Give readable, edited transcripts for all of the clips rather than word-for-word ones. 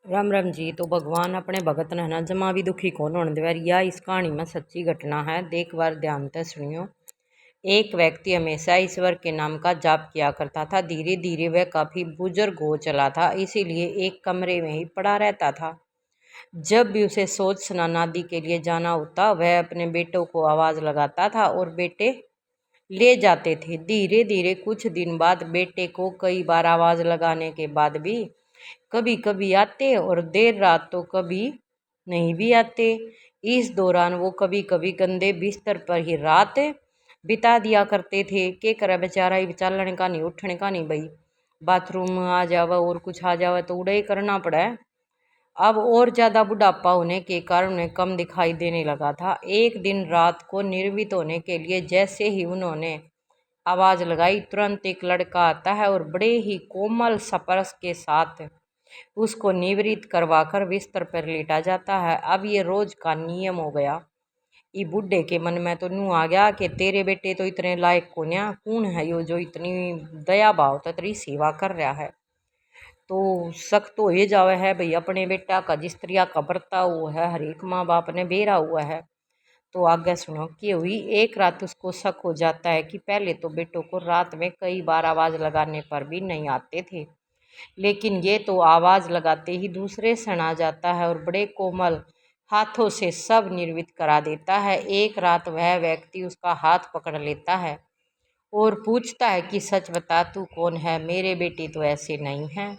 राम राम जी। तो भगवान अपने भगत ने ना जमा भी दुखी कौन होने देवे। या इस कहानी में सच्ची घटना है, देख बार ध्यान से सुनियो। एक व्यक्ति हमेशा ईश्वर के नाम का जाप किया करता था। धीरे धीरे वह काफी बुजुर्ग हो चला था, इसीलिए एक कमरे में ही पड़ा रहता था। जब भी उसे सोच स्नान आदि के लिए जाना होता, वह अपने बेटों को आवाज लगाता था और बेटे ले जाते थे। धीरे धीरे कुछ दिन बाद बेटे को कई बार आवाज लगाने के बाद भी कभी कभी आते और देर रात तो कभी नहीं भी आते। इस दौरान वो कभी कभी गंदे बिस्तर पर ही रात बिता दिया करते थे। के करे बेचारा ही चलने का नहीं, उठने का नहीं भाई। बाथरूम आ जावा और कुछ आ जावा तो उड़े ही करना पड़ा है। अब और ज्यादा बुढ़ापा होने के कारण उन्हें कम दिखाई देने लगा था। एक दिन रात को निर्मित होने के लिए जैसे ही उन्होंने आवाज लगाई, तुरंत एक लड़का आता है और बड़े ही कोमल स्पर्श के साथ उसको निवृत्त करवाकर बिस्तर पर लेटा जाता है। अब ये रोज का नियम हो गया। ये बूढ़े के मन में तो नू आ गया कि तेरे बेटे तो इतने लायक कौन है यो जो इतनी दया भाव तो तेरी सेवा कर रहा है। तो शक तो ये जावे है भाई, अपने बेटा का जिस तरह का बर्ताव हुआ है हर एक माँ बाप ने बेरा हुआ है। तो आगे सुनो कि हुई। एक रात उसको शक हो जाता है कि पहले तो बेटों को रात में कई बार आवाज लगाने पर भी नहीं आते थे, लेकिन ये तो आवाज लगाते ही दूसरे क्षण आ जाता है और बड़े कोमल हाथों से सब निर्वित करा देता है। एक रात वह व्यक्ति उसका हाथ पकड़ लेता है और पूछता है कि सच बता, तू कौन है? मेरे बेटे तो ऐसे नहीं हैं।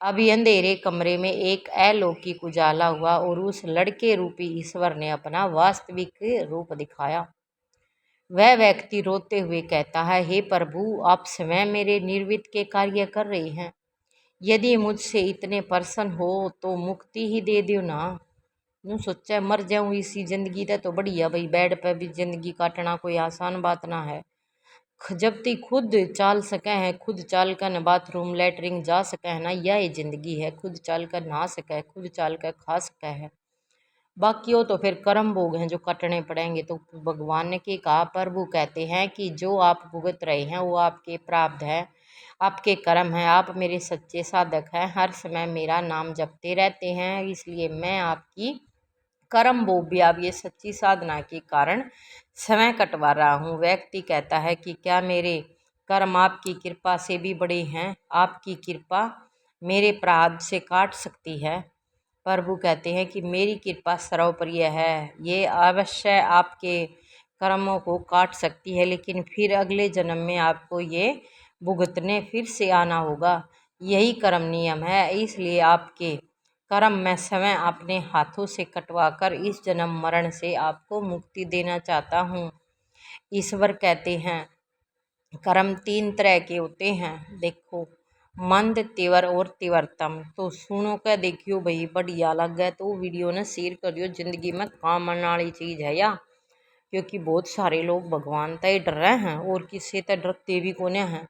अभी अंधेरे कमरे में एक अलौकिक उजाला हुआ और उस लड़के रूपी ईश्वर ने अपना वास्तविक रूप दिखाया। वह व्यक्ति रोते हुए कहता है, हे प्रभु, आप स्वयं मेरे निर्वित के कार्य कर रहे हैं। यदि मुझसे इतने प्रसन्न हो तो मुक्ति ही दे दो ना। यूँ सोचा मर जाऊं इसी जिंदगी तो बढ़िया भाई, बेड पे भी जिंदगी काटना कोई आसान बात ना है। जब तक खुद चाल सके हैं, खुद चाल कर न बाथरूम लेटरिन जा सके है ना, यह जिंदगी है। खुद चाल कर नहा सके, खुद चाल कर खा सके है। बाकी हो तो फिर कर्म भोग हैं जो कटने पड़ेंगे। तो भगवान ने के कहा, प्रभु कहते हैं कि जो आप भुगत रहे हैं वो आपके प्रारब्ध है, आपके कर्म है। आप मेरे सच्चे साधक हैं, हर समय मेरा नाम जपते रहते हैं, इसलिए मैं आपकी कर्म भोग भी आप ये सच्ची साधना के कारण समय कटवा रहा हूँ। व्यक्ति कहता है कि क्या मेरे कर्म आपकी कृपा से भी बड़े हैं? आपकी कृपा मेरे प्रारब्ध से काट सकती है? प्रभु कहते हैं कि मेरी कृपा सर्वप्रिय है, ये अवश्य आपके कर्मों को काट सकती है, लेकिन फिर अगले जन्म में आपको ये भुगतने फिर से आना होगा। यही कर्म नियम है, इसलिए आपके कर्म मैं स्वयं अपने हाथों से कटवा कर इस जन्म मरण से आपको मुक्ति देना चाहता हूँ। ईश्वर कहते हैं कर्म तीन तरह के होते हैं, देखो, मंद, तीव्र और तीव्रतम। तो सुनो क्या देखियो भाई, बढ़िया लग गया तो वीडियो ने शेयर करियो। जिंदगी में काम आने वाली चीज है या, क्योंकि बहुत सारे लोग भगवान तय डर रहे हैं और किसी से डरते भी कोने हैं।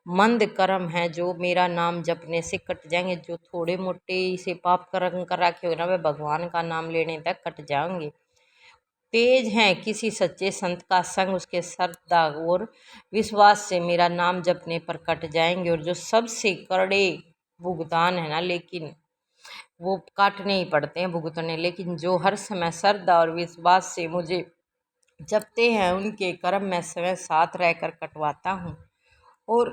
मंद कर्म है जो मेरा नाम जपने से कट जाएंगे। जो थोड़े मोटे इसे पाप कर्म कर रखे हो ना, वे भगवान का नाम लेने तक कट जाएंगे। तेज हैं किसी सच्चे संत का संग, उसके श्रद्धा और विश्वास से मेरा नाम जपने पर कट जाएंगे। और जो सबसे कड़े भुगतान है ना, लेकिन वो काटने ही पड़ते हैं, भुगतने, लेकिन जो हर समय श्रद्धा और विश्वास से मुझे जपते हैं उनके कर्म मैं समय साथ रहकर कटवाता हूँ। और